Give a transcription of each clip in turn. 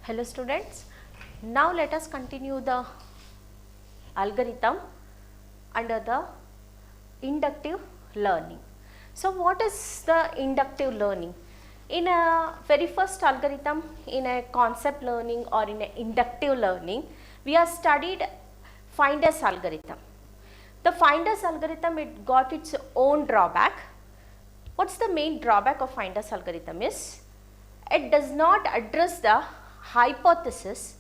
Hello students, now let us continue the algorithm under the inductive learning. So what is the inductive learning? In a very first algorithm, in a concept learning or in a inductive learning, we have studied Finder's algorithm. The Finder's algorithm, it got its own drawback. What's the main drawback of Finder's algorithm is, it does not address the hypothesis,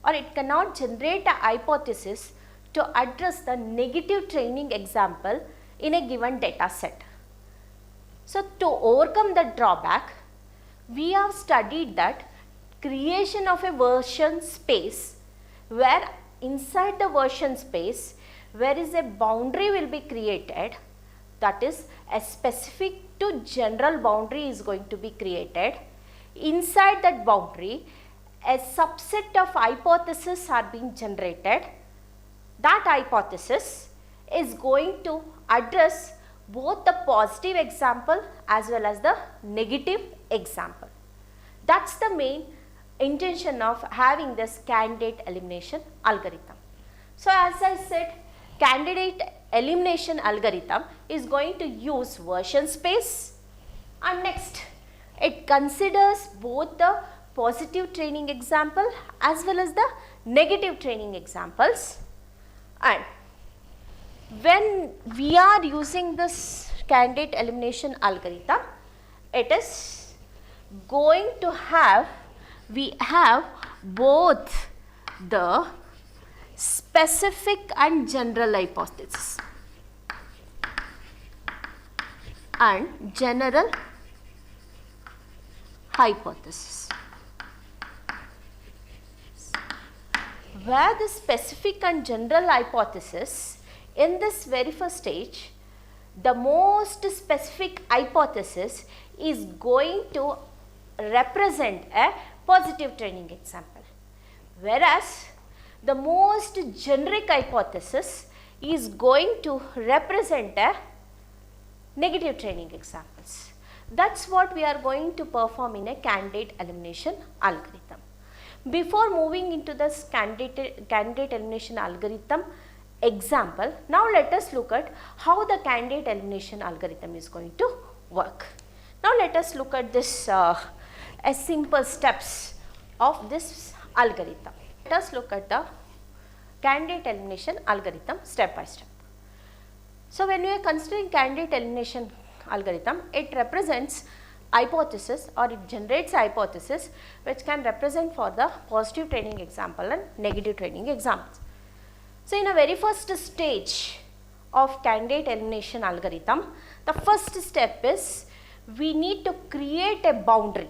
or it cannot generate a hypothesis to address the negative training example in a given data set. So to overcome the drawback, we have studied that creation of a version space, where inside the version space where is a boundary will be created, that is a specific to general boundary is going to be created. Inside that boundary, a subset of hypotheses are being generated. That hypothesis is going to address both the positive example as well as the negative example. That's the main intention of having this candidate elimination algorithm. So as I said, candidate elimination algorithm is going to use version space, and next it considers both the positive training example as well as the negative training examples. And when we are using this candidate elimination algorithm, it is going to have, we have both the specific and general hypothesis and general hypothesis. Where the specific and general hypothesis, in this very first stage, the most specific hypothesis is going to represent a positive training example, whereas the most generic hypothesis is going to represent a negative training examples. That's what we are going to perform in a candidate elimination algorithm. Before moving into this candidate elimination algorithm example, now let us look at how the candidate elimination algorithm is going to work. Now let us look at this simple steps of this algorithm. Let us look at the candidate elimination algorithm step by step. So when we are considering candidate elimination algorithm, it represents hypothesis, or it generates hypothesis which can represent for the positive training example and negative training examples. So in a very first stage of candidate elimination algorithm, the first step is we need to create a boundary.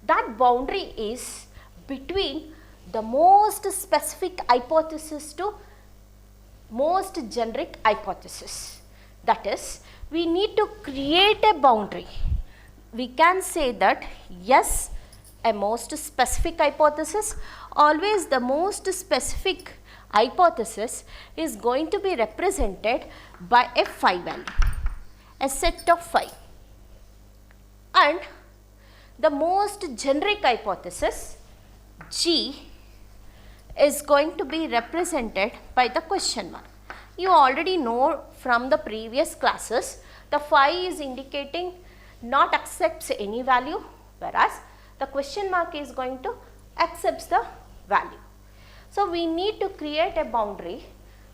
That boundary is between the most specific hypothesis to most generic hypothesis. That is, we need to create a boundary. We can say that yes, a most specific hypothesis, always the most specific hypothesis is going to be represented by a phi value, a set of phi, and the most generic hypothesis G is going to be represented by the question mark. You already know from the previous classes, the phi is indicating not accepts any value, whereas the question mark is going to accepts the value. So we need to create a boundary,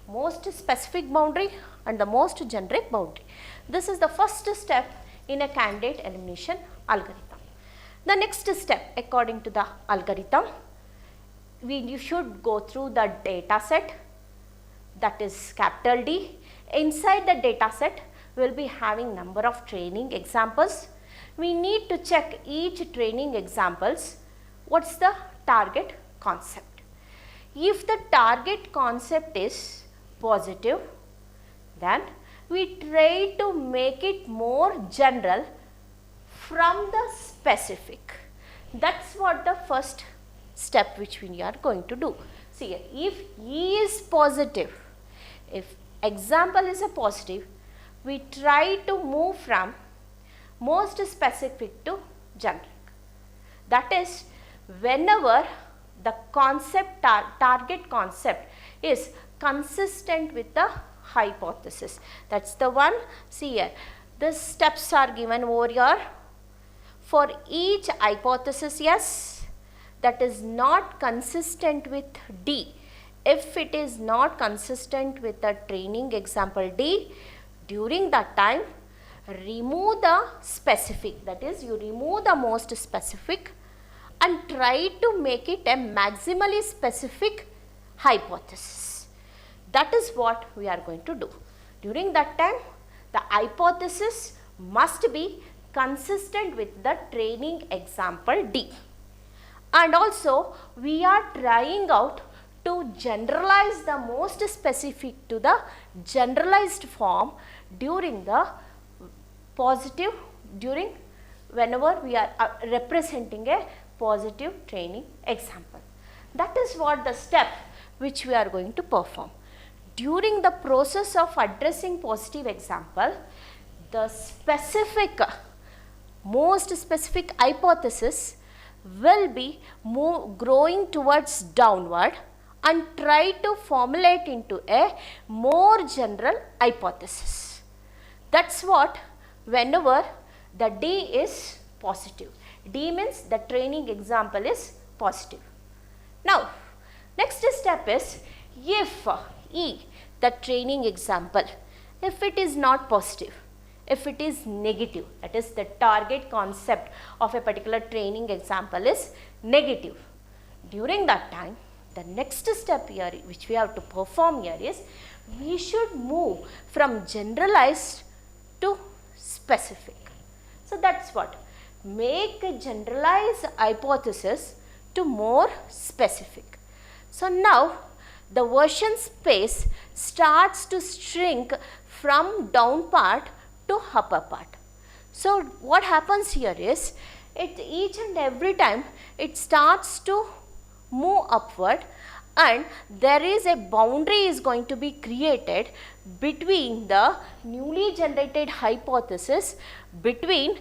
most specific boundary and the most generic boundary. This is the first step in a candidate elimination algorithm. The next step, according to the algorithm, you should go through the data set, that is capital D. Inside the data set, we will be having number of training examples. We need to check each training examples, what's the target concept. If the target concept is positive, then we try to make it more general from the specific. That's what the first step which we are going to do. See, if E is positive, if example is a positive, we try to move from most specific to generic. That is, whenever the concept target concept is consistent with the hypothesis. That's the one. See here, the steps are given over here. For each hypothesis yes that is not consistent with D, if it is not consistent with the training example D, during that time remove the specific, that is you remove the most specific and try to make it a maximally specific hypothesis. That is what we are going to do. During that time the hypothesis must be consistent with the training example D. And also we are trying out to generalize the most specific to the generalized form during the positive, during whenever we are representing a positive training example. That is what the step which we are going to perform. During the process of addressing positive example, the specific, most specific hypothesis will be growing towards downward and try to formulate into a more general hypothesis. That's what whenever the D is positive. D means the training example is positive. Now, next step is if E, the training example, if it is not positive, if it is negative, that is the target concept of a particular training example is negative. During that time, the next step here which we have to perform here is we should move from generalized to specific. So that's what, make a generalized hypothesis to more specific. So now the version space starts to shrink from down part to upper part. So what happens here is, each and every time it starts to move upward and there is a boundary is going to be created between the newly generated hypothesis, between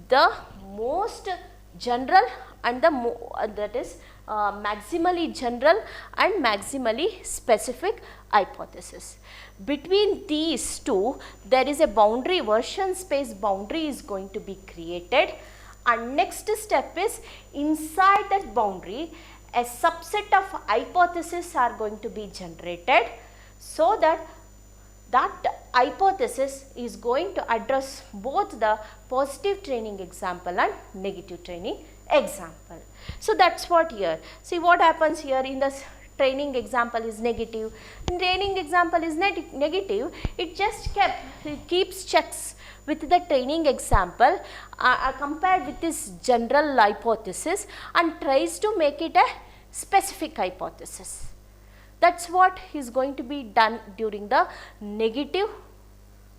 the most general and the that is maximally general and maximally specific hypothesis. Between these two there is a boundary, version space boundary is going to be created, and next step is inside that boundary a subset of hypotheses are going to be generated, so that hypothesis is going to address both the positive training example and negative training example. So that's what here. See what happens here in this training example is negative, training example is negative, it just keeps checks with the training example compared with this general hypothesis and tries to make it a specific hypothesis. That's what is going to be done during the negative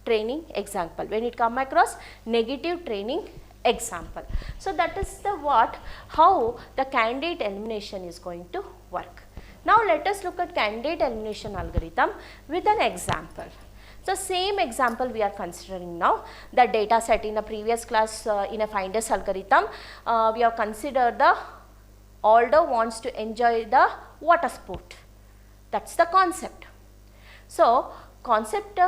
training example, when it come across negative training example. So that is the how the candidate elimination is going to work. Now let us look at candidate elimination algorithm with an example. So same example we are considering now, the data set. In a previous class in a finders algorithm we have considered the Aldo wants to enjoy the water sport. That's the concept. So concept,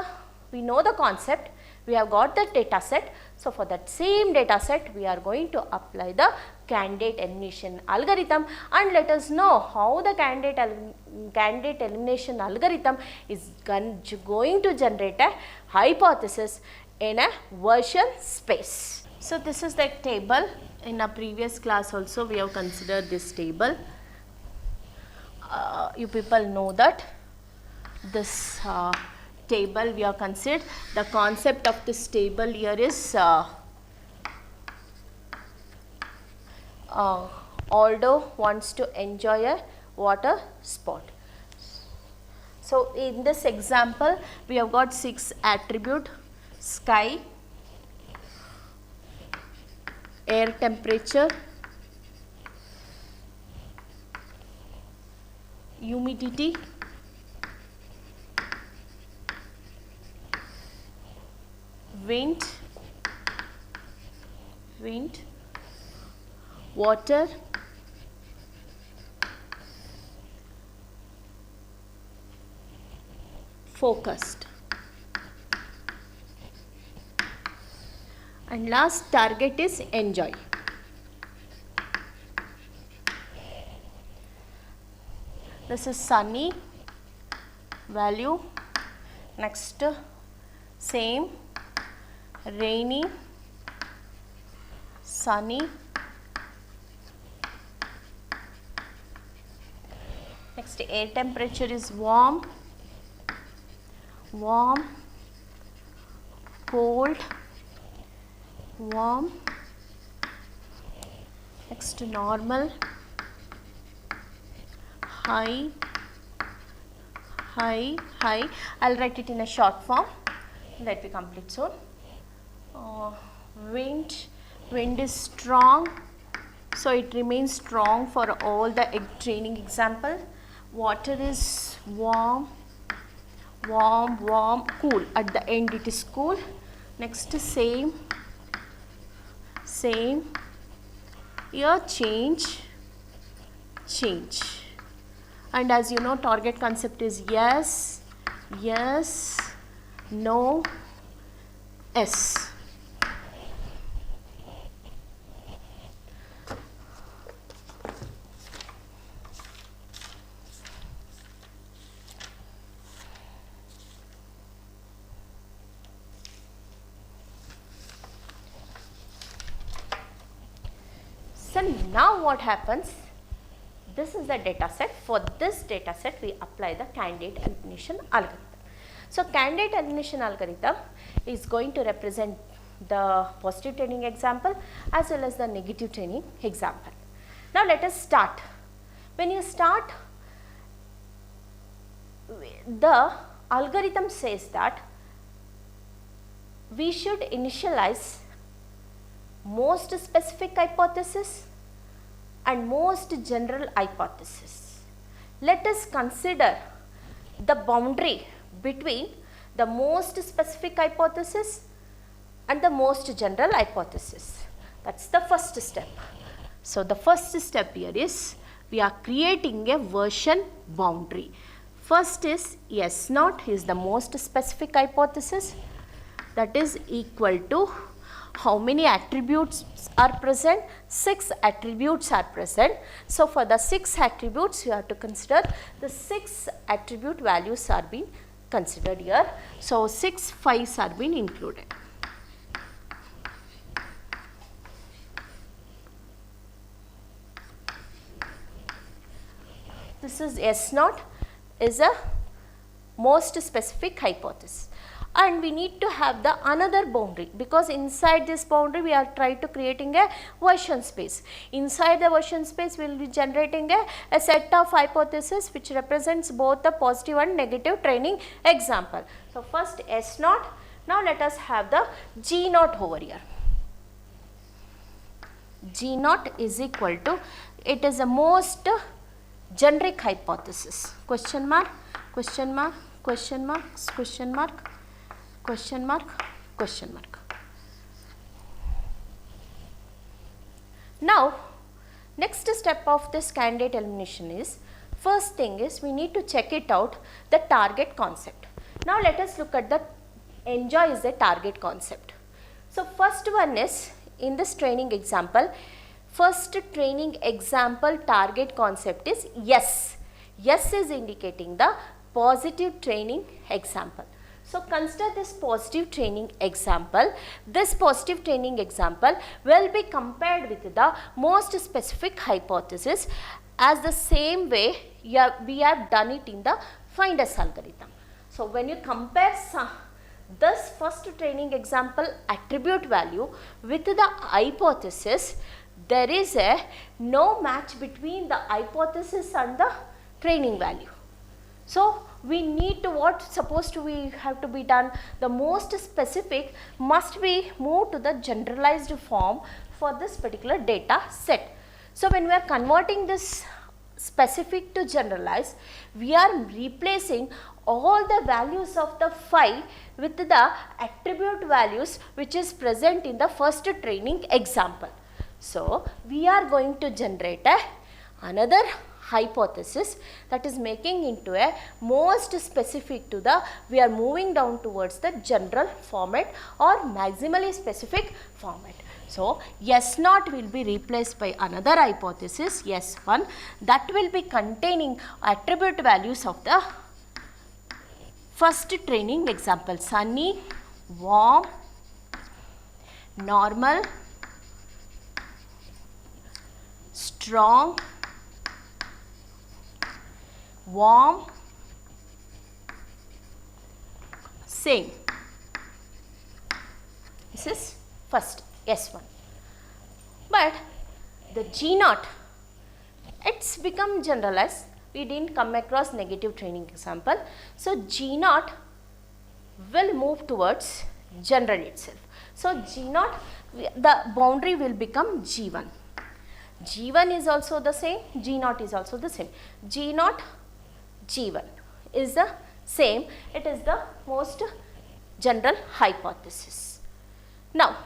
we know the concept, we have got the data set. So for that same data set we are going to apply the candidate elimination algorithm, and let us know how the candidate elimination algorithm is going to generate a hypothesis in a version space. So this is the table. In a previous class also we have considered this table. You people know that this table we have considered. The concept of this table here is Aldo wants to enjoy a water sport. So in this example we have got 6 attributes: sky, air temperature, humidity, wind, water, focused. And last target is enjoy. This is sunny value. Next, same, rainy, sunny. Next, air temperature is warm, warm, cold, warm. Next, normal, high, high, high. I'll write it in a short form. Let me complete soon. Wind is strong, so it remains strong for all the training example. Water is warm, warm, warm, cool. At the end it is cool. Next, same. Here change. And as you know, target concept is yes, no, yes. So now what happens? This is the data set. For this data set, we apply the candidate elimination algorithm. So candidate elimination algorithm is going to represent the positive training example as well as the negative training example. Now let us start. When you start, the algorithm says that we should initialize most specific hypothesis and most general hypothesis. Let us consider the boundary between the most specific hypothesis and the most general hypothesis. That's the first step. So the first step here is we are creating a version boundary. First is S naught is the most specific hypothesis, that is equal to how many attributes are present? 6 attributes are present. So for the 6 attributes, you have to consider the 6 attribute values are being considered here. So 6 5's are being included. This is S naught is a most specific hypothesis. And we need to have the another boundary, because inside this boundary we are trying to creating a version space. Inside the version space we will be generating a set of hypotheses which represents both the positive and negative training example. So first S naught. Now let us have the G naught over here. G naught is equal to, it is the most generic hypothesis. Question mark, question mark, question mark, question mark, question mark, question mark. Now, next step of this candidate elimination is, first thing is we need to check it out, the target concept. Now let us look at the enjoy is the target concept. So first one is, in this training example, first training example target concept is yes. Yes is indicating the positive training example. So consider this positive training example. This positive training example will be compared with the most specific hypothesis as the same way we have done it in the FIND-S algorithm. So when you compare this first training example attribute value with the hypothesis, there is a no match between the hypothesis and the training value. So we need to, what supposed to we have to be done, the most specific must be moved to the generalized form for this particular data set. So when we are converting this specific to generalized, we are replacing all the values of the phi with the attribute values which is present in the first training example. So we are going to generate another hypothesis, that is making into a most specific to the, we are moving down towards the general format or maximally specific format. So, S0 will be replaced by another hypothesis S1 that will be containing attribute values of the first training example: sunny, warm, normal, strong, warm, same. This is first S1. But the G0, it's become generalized. We didn't come across negative training example. So G0 will move towards general itself. So G0, the boundary will become G1. G1 is also the same, G0 is also the same. G0, G1 is the same. It is the most general hypothesis. Now,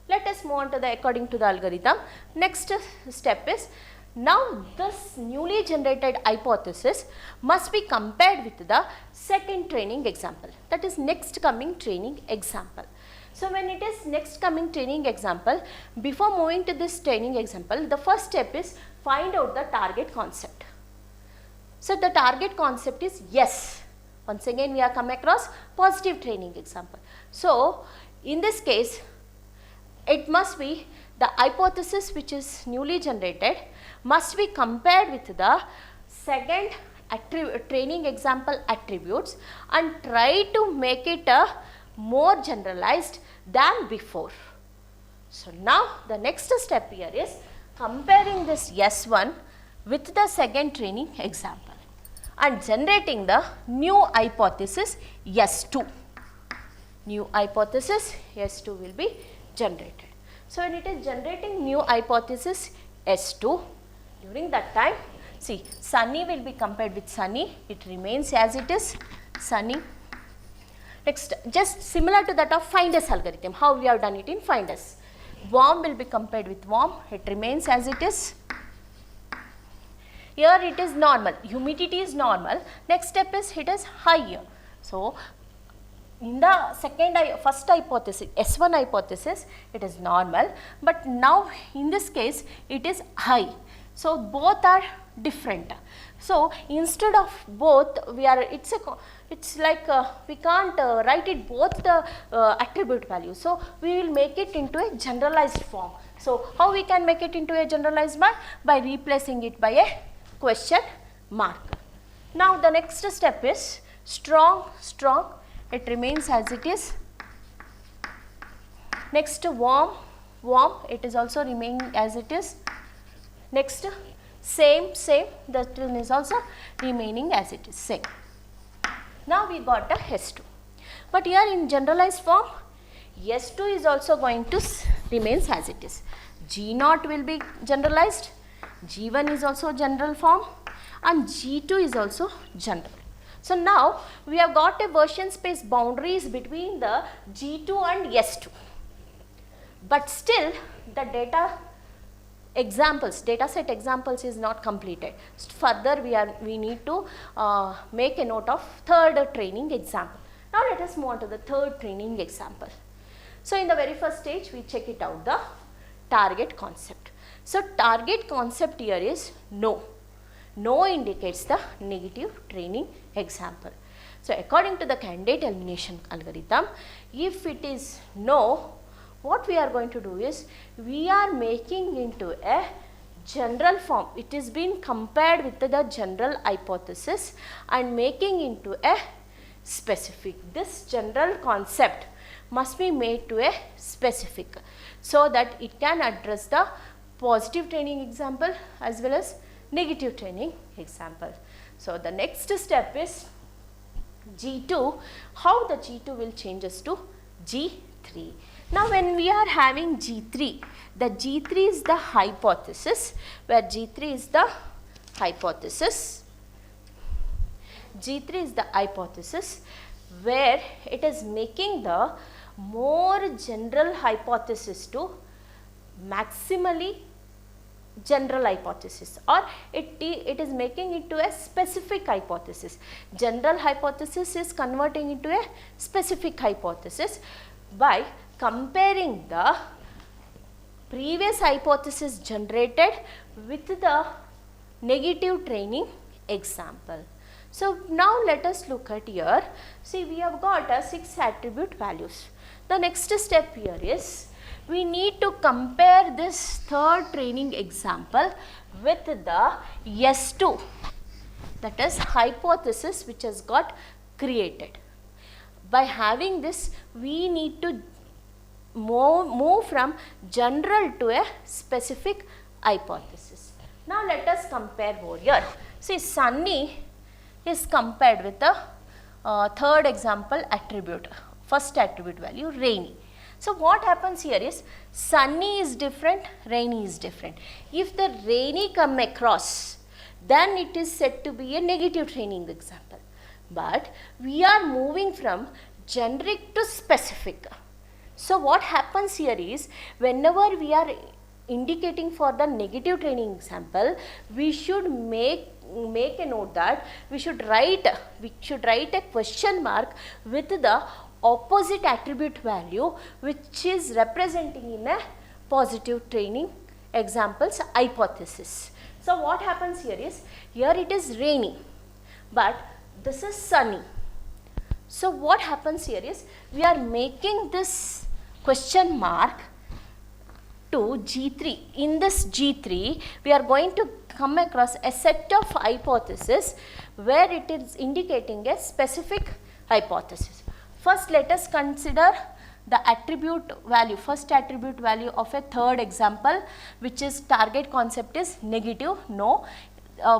let us move on to the according to the algorithm. Next step is, now this newly generated hypothesis must be compared with the second training example, that is next coming training example. So when it is next coming training example, before moving to this training example, the first step is find out the target concept. So the target concept is yes. Once again we are come across positive training example. So in this case, it must be the hypothesis which is newly generated must be compared with the second training example attributes and try to make it a more generalized than before. So now the next step here is comparing this S1 with the second training example and generating the new hypothesis S2. New hypothesis S2 will be generated. So when it is generating new hypothesis S2, during that time, see, sunny will be compared with sunny, it remains as it is, sunny. Next, just similar to that of FIND-S algorithm, how we have done it in FIND-S. Warm will be compared with warm, it remains as it is. Here it is normal, humidity is normal, next step is it is higher. So in the first hypothesis, S1 hypothesis, it is normal, but now in this case it is high. So both are different. So instead of both, we can't write it both the attribute value. So we will make it into a generalized form. So how we can make it into a generalized form? By replacing it by a question mark. Now the next step is strong, strong. It remains as it is. Next, warm, warm. It is also remaining as it is. Next, same, same. That one is also remaining as it is, same. Now we got a S2. But here in generalized form, S2 is also going to remains as it is. G0 will be generalized. G1 is also general form and G2 is also general. So now we have got a version space boundaries between the G2 and S2. But still the data set examples is not completed. Further we need to make a note of third training example. Now let us move on to the third training example. So in the very first stage we check it out, the target concept. So target concept here is no. No indicates the negative training example. So according to the candidate elimination algorithm, if it is no, what we are going to do is, we are making into a general form. It is being compared with the general hypothesis and making into a specific. This general concept must be made to a specific so that it can address the positive training example as well as negative training example. So the next step is G2, how the G2 will changes to G3. Now when we are having G3, the G3 is the hypothesis, where G3 is the hypothesis. G3 is the hypothesis where it is making the more general hypothesis to maximally general hypothesis, or it is making it to a specific hypothesis. General hypothesis is converting into a specific hypothesis by comparing the previous hypothesis generated with the negative training example. So now let us look at here. See, we have got 6 attribute values. The next step here is we need to compare this third training example with the S2, that is hypothesis which has got created. By having this, we need to move from general to a specific hypothesis. Now let us compare over here. See, Sunny is compared with the third example attribute, first attribute value rainy. So what happens here is Sunny is different, rainy is different. If the rainy come across, then it is said to be a negative training example. But we are moving from generic to specific. So what happens here is whenever we are indicating for the negative training example, we should make a note that we should write a question mark with the opposite attribute value which is representing in a positive training examples hypothesis. So what happens here is, here it is rainy, but this is sunny. So what happens here is, we are making this question mark to G3. In this G3, we are going to come across a set of hypotheses where it is indicating a specific hypothesis. First, let us consider the attribute value, first attribute value of a third example, which is target concept is negative, no.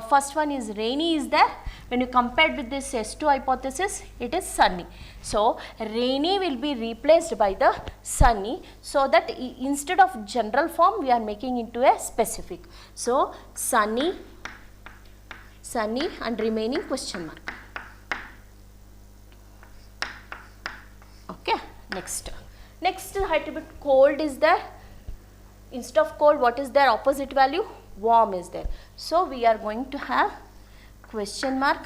First one is rainy is there. When you compare with this S2 hypothesis, it is sunny. So rainy will be replaced by the sunny, so that instead of general form we are making into a specific. So sunny and remaining question mark. Okay, next attribute cold is there. Instead of cold, what is their opposite value? Warm is there. So we are going to have question mark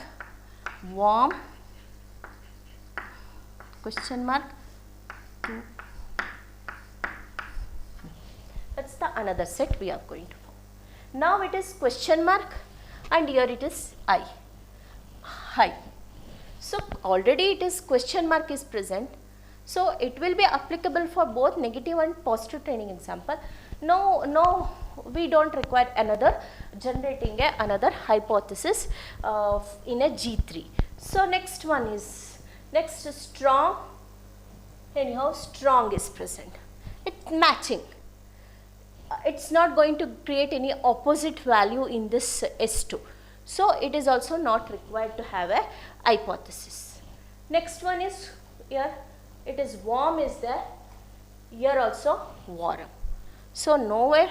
warm, question mark 2. That's the another set we are going to form. Now it is question mark and here it is high. So already it is question mark is present. So it will be applicable for both negative and positive training example. No, we don't require another generating another hypothesis in a G3. So next one is strong. Anyhow, strong is present. It's matching. It's not going to create any opposite value in this S2. So it is also not required to have a hypothesis. Next one is here. It is warm is there. Here also warm. So nowhere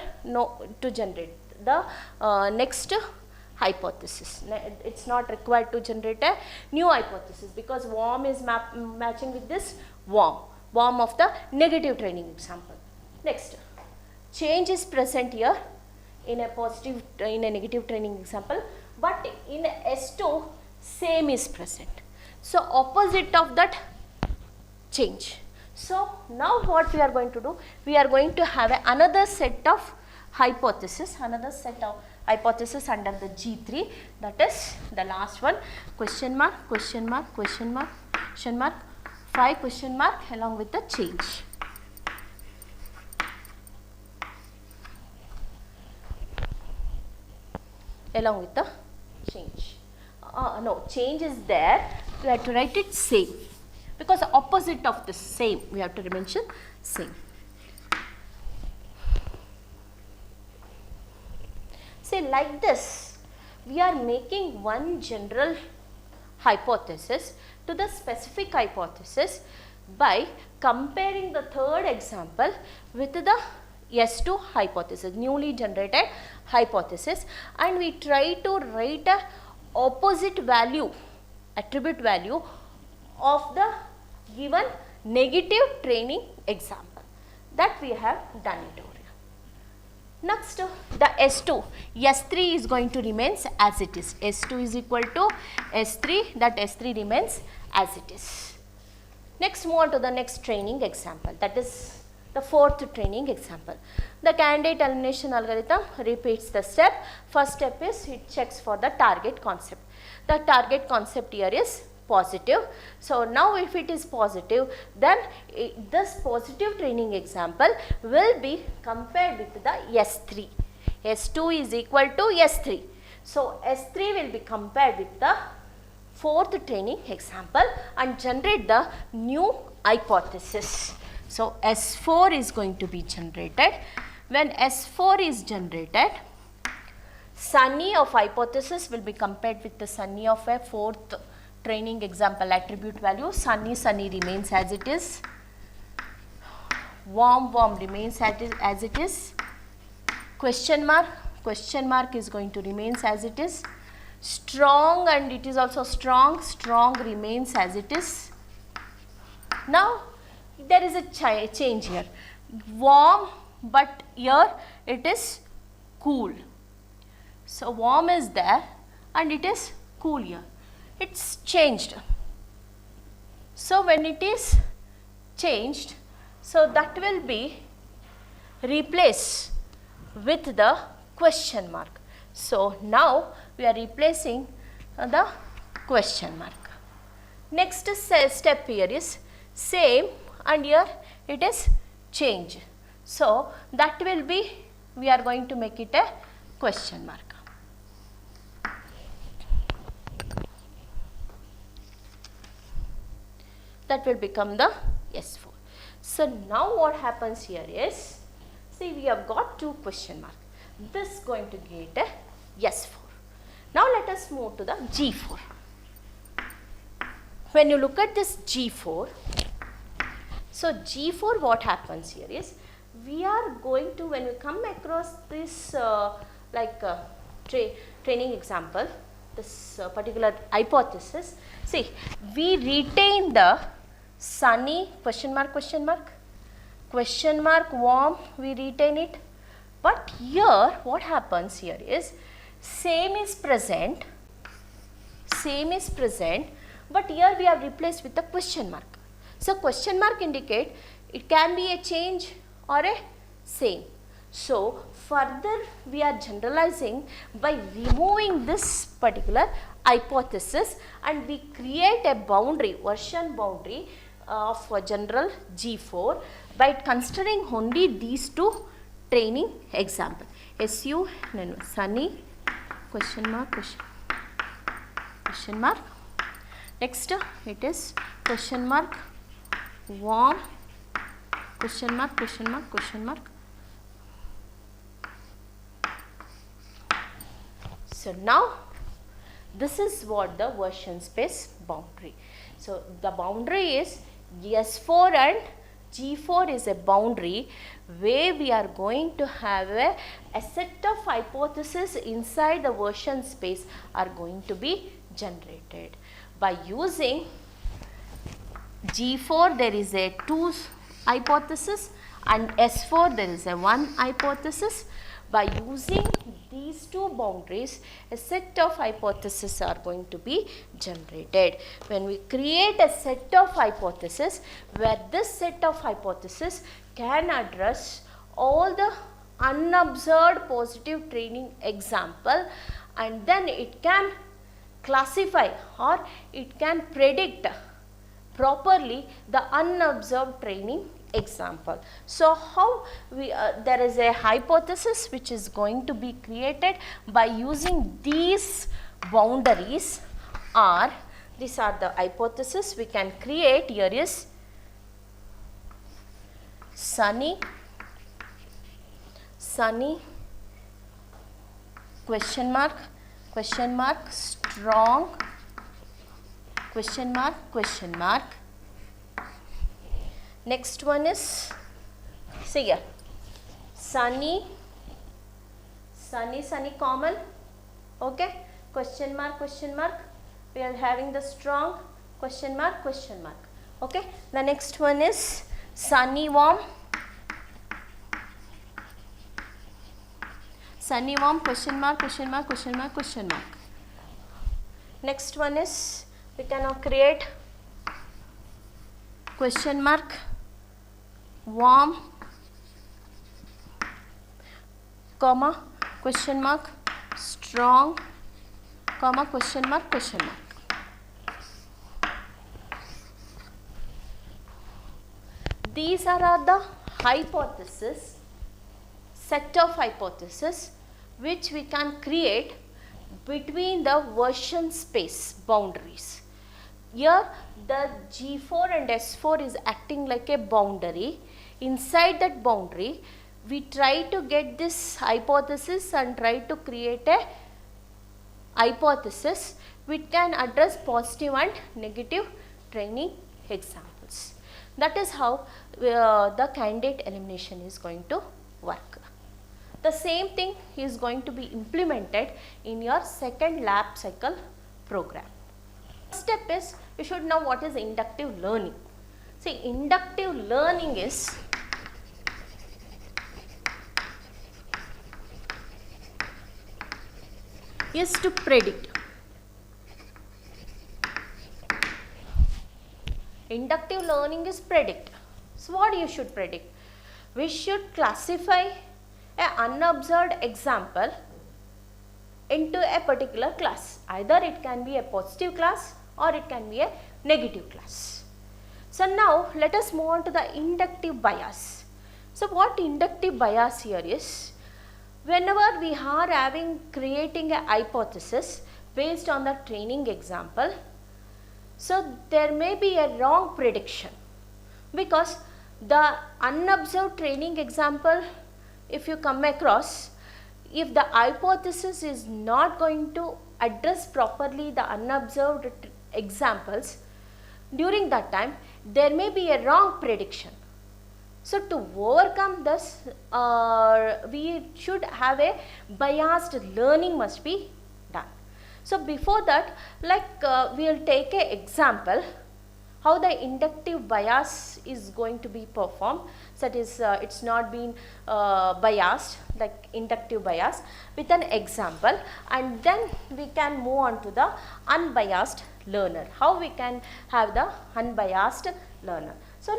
to generate the next hypothesis. It's not required to generate a new hypothesis because warm is matching with this warm of the negative training example. Next, change is present here in a negative training example, but in S2 same is present. So opposite of that change. So now what we are going to do, we are going to have another set of hypothesis, under the G3, that is the last one, question mark, 5 question mark along with the change. Along with the change. No, change is there, we have to write it same. Because opposite of the same, we have to mention same. Say like this, we are making one general hypothesis to the specific hypothesis by comparing the third example with the S2 hypothesis, newly generated hypothesis, and we try to write a opposite value, attribute value of the given negative training example. That we have done it over here. Next, the S2, S3 is going to remains as it is. S2 is equal to S3, that S3 remains as it is. Next, move on to the next training example, that is the fourth training example. The candidate elimination algorithm repeats the step. First step is it checks for the target concept. The target concept here is positive. So, now if it is positive, then this positive training example will be compared with the S3. S2 is equal to S3. So, S3 will be compared with the fourth training example and generate the new hypothesis. So, S4 is going to be generated. When S4 is generated, Sunny of hypothesis will be compared with the Sunny of a fourth training example attribute value. Sunny remains as it is. Warm remains as it is. Question mark is going to remains as it is. Strong, and it is also strong remains as it is. Now, there is a change here. Warm, but here it is cool. So, warm is there and it is cool here. It's changed. So, when it is changed, so that will be replaced with the question mark. So, now we are replacing the question mark. Next step here is same, and here it is change. So, that will be, we are going to make it a question mark. That will become the S4. So, now what happens here is, see, we have got two question mark. This is going to get a S4. Now, let us move to the G4. When you look at this G4, so G4, what happens here is, we are going to, when we come across this training example, this particular hypothesis, see, we retain the Sunny question mark warm, we retain it, but here what happens here is same is present, but here we have replaced with the question mark. So, question mark indicate it can be a change or a same. So, further we are generalizing by removing this particular hypothesis, and we create a boundary, version boundary of a general G4 by considering only these two training example. Sunny question mark. Next it is question mark warm question mark. So, now this is what the version space boundary. So, the boundary is S4 and G4 is a boundary where we are going to have a set of hypotheses inside the version space are going to be generated. By using G4 there is a 2 hypothesis and S4 there is a 1 hypothesis. By using these two boundaries, a set of hypotheses are going to be generated. When we create a set of hypotheses, where this set of hypotheses can address all the unobserved positive training example, and then it can classify or it can predict properly the unobserved training example. So, how we there is a hypothesis which is going to be created by using these boundaries, or these are the hypothesis we can create. Here is sunny question mark strong question mark. Next one is, see here, sunny common, okay, question mark, we are having the strong question mark, okay. The next one is sunny warm, Sunny warm, question mark, question mark, question mark, question mark. Next one is, we can now create question mark, warm, comma, question mark, strong, comma, question mark, question mark. These are the hypotheses, set of hypotheses which we can create between the version space boundaries. Here the G4 and S4 is acting like a boundary. Inside that boundary, we try to get this hypothesis and try to create a hypothesis which can address positive and negative training examples. That is how the candidate elimination is going to work. The same thing is going to be implemented in your second lab cycle program. First step is, you should know what is inductive learning. See, inductive learning is to predict. Inductive learning is predict. So what you should predict? We should classify an unobserved example into a particular class. Either it can be a positive class or it can be a negative class. So now let us move on to the inductive bias. So what inductive bias here is, whenever we are creating a hypothesis based on the training example, so there may be a wrong prediction, because the unobserved training example, if you come across, if the hypothesis is not going to address properly the unobserved examples, during that time there may be a wrong prediction. So to overcome this, we should have a biased learning must be done. So before that, we will take an example how the inductive bias is going to be performed. So that is, it's not been biased, like inductive bias, with an example, and then we can move on to the unbiased learner. How we can have the unbiased learner. So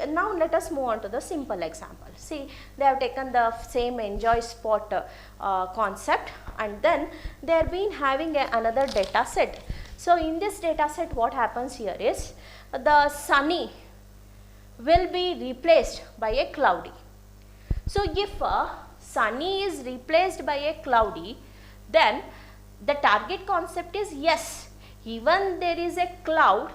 now let us move on to the simple example. See, they have taken the same enjoy sport concept, and then they have been having another data set. So in this data set, what happens here is, the sunny will be replaced by a cloudy. So if sunny is replaced by a cloudy, then the target concept is, yes, even there is a cloud,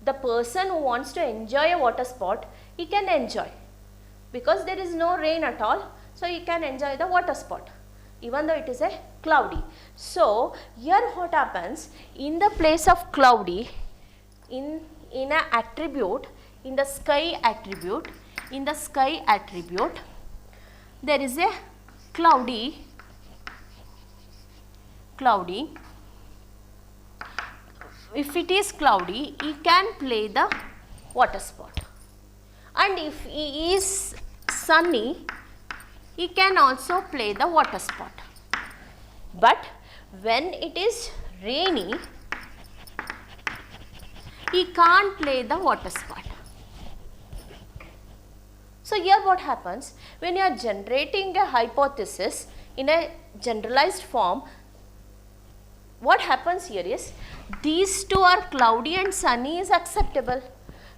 the person who wants to enjoy a water sport, he can enjoy, because there is no rain at all, so he can enjoy the water sport even though it is a cloudy. So here what happens, in the place of cloudy, in a attribute, in the sky attribute, there is a cloudy. If it is cloudy, he can play the water sport, and if he is sunny, he can also play the water sport. But when it is rainy, he can't play the water sport. So here what happens, when you are generating a hypothesis in a generalized form, what happens here is, these two are cloudy and sunny is acceptable.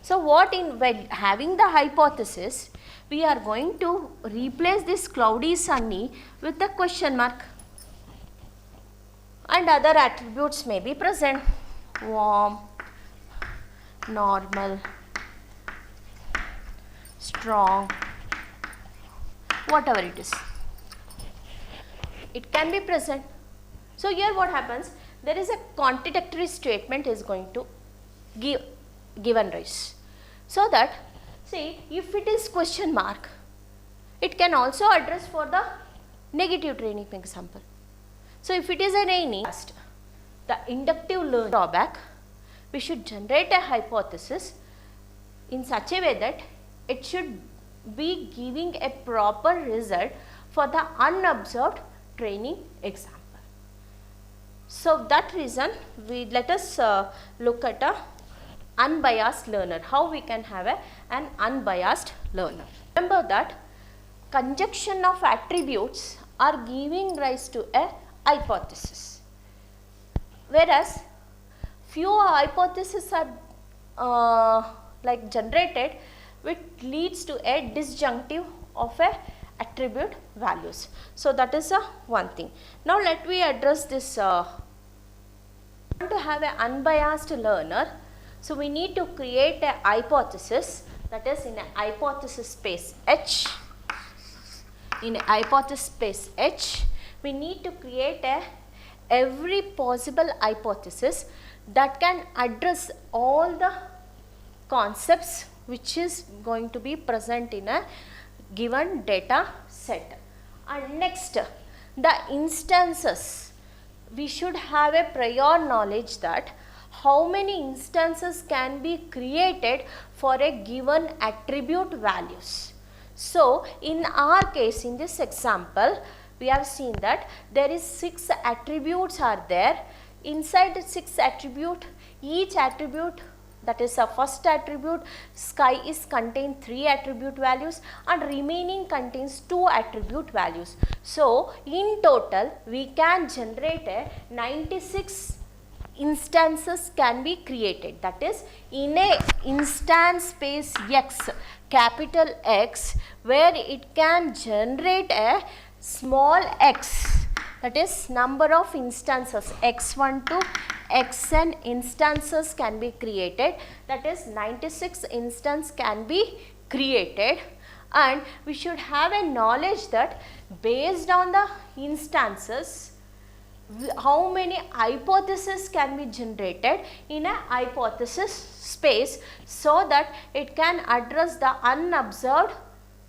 So what when having the hypothesis, we are going to replace this cloudy sunny with a question mark, and other attributes may be present, warm, normal, strong, whatever it is, it can be present. So here what happens, there is a contradictory statement is going to given rise. So that, see, if it is question mark, it can also address for the negative training example. So if it is a rainy, the inductive learning drawback, we should generate a hypothesis in such a way that it should be giving a proper result for the unobserved training example. So that reason let us look at a unbiased learner, how we can have an unbiased learner. Remember that conjunction of attributes are giving rise to a hypothesis, whereas few hypotheses are like generated which leads to a disjunctive of a attribute values. So that is one thing. Now let me address this. To have an unbiased learner, so we need to create a hypothesis, that is in a hypothesis space H. In a hypothesis space H, we need to create every possible hypothesis that can address all the concepts which is going to be present in a given data set. And next, the instances, we should have a prior knowledge that how many instances can be created for a given attribute values. So in our case, in this example, we have seen that there is 6 attributes are there. Inside the 6 attribute, each attribute, that is a first attribute sky is contain 3 attribute values and remaining contains 2 attribute values. So in total we can generate a 96 instances can be created, that is in a instance space X, capital X, where it can generate a small x, that is number of instances x1 to xn instances can be created, that is 96 instance can be created. And we should have a knowledge that based on the instances how many hypotheses can be generated in a hypothesis space, so that it can address the unobserved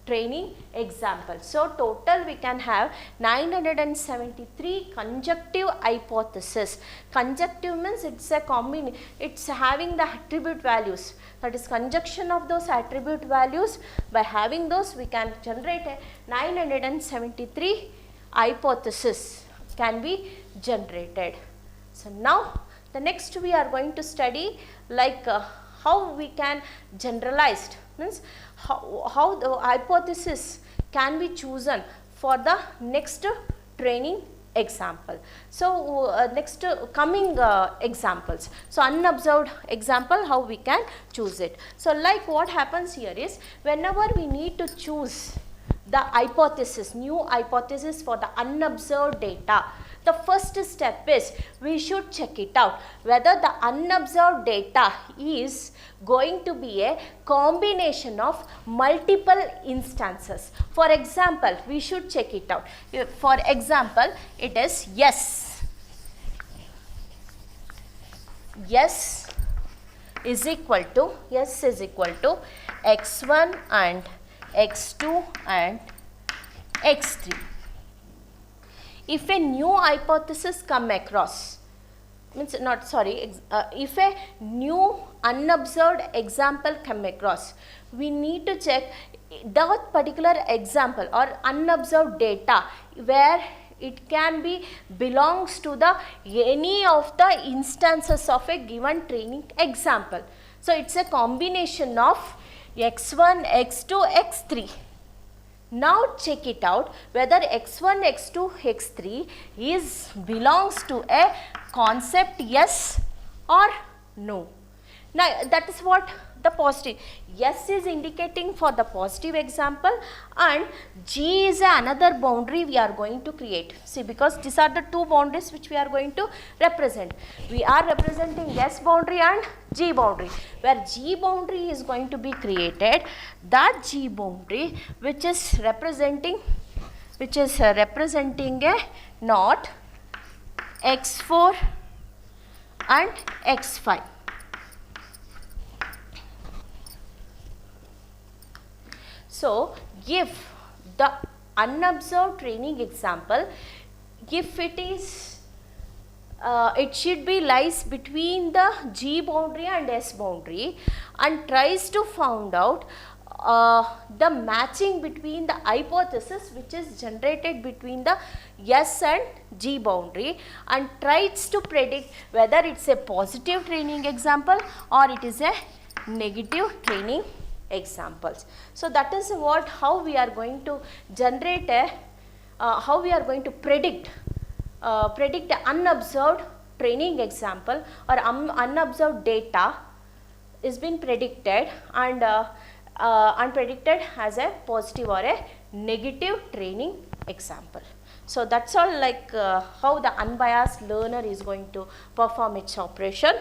training example. So total we can have 973 conjunctive hypothesis. Conjunctive means it's a combination, it's having the attribute values, that is conjunction of those attribute values. By having those we can generate a 973 hypothesis can be generated. So now the next we are going to study like how we can generalized, means how the hypothesis can be chosen for the next training example. So next coming examples. So unobserved example, how we can choose it. So like what happens here is, whenever we need to choose the hypothesis, new hypothesis for the unobserved data, the first step is we should check it out whether the unobserved data is going to be a combination of multiple instances. For example, we should check it out. For example, it is yes. Yes is equal to x1 and x2 and x3. If a new hypothesis come across, if a new unobserved example come across, we need to check that particular example or unobserved data where it can be belongs to the any of the instances of a given training example. So it's a combination of x1, x2, x3. Now check it out whether x1, x2, x3 is belongs to a concept yes or no. Now that is what the positive. Yes is indicating for the positive example, and G is another boundary we are going to create. See, because these are the two boundaries which we are going to represent. We are representing S boundary and G boundary, where G boundary is going to be created. That G boundary which is representing a not x4 and x5. So if the unobserved training example, if it is it should be lies between the G boundary and S boundary and tries to find out the matching between the hypothesis which is generated between the S and G boundary and tries to predict whether it's a positive training example or it is a negative training examples. So that is what, how we are going to generate a, how we are going to predict predict an unobserved training example or unobserved data is been predicted and predicted as a positive or a negative training example. So that's all, like how the unbiased learner is going to perform its operation.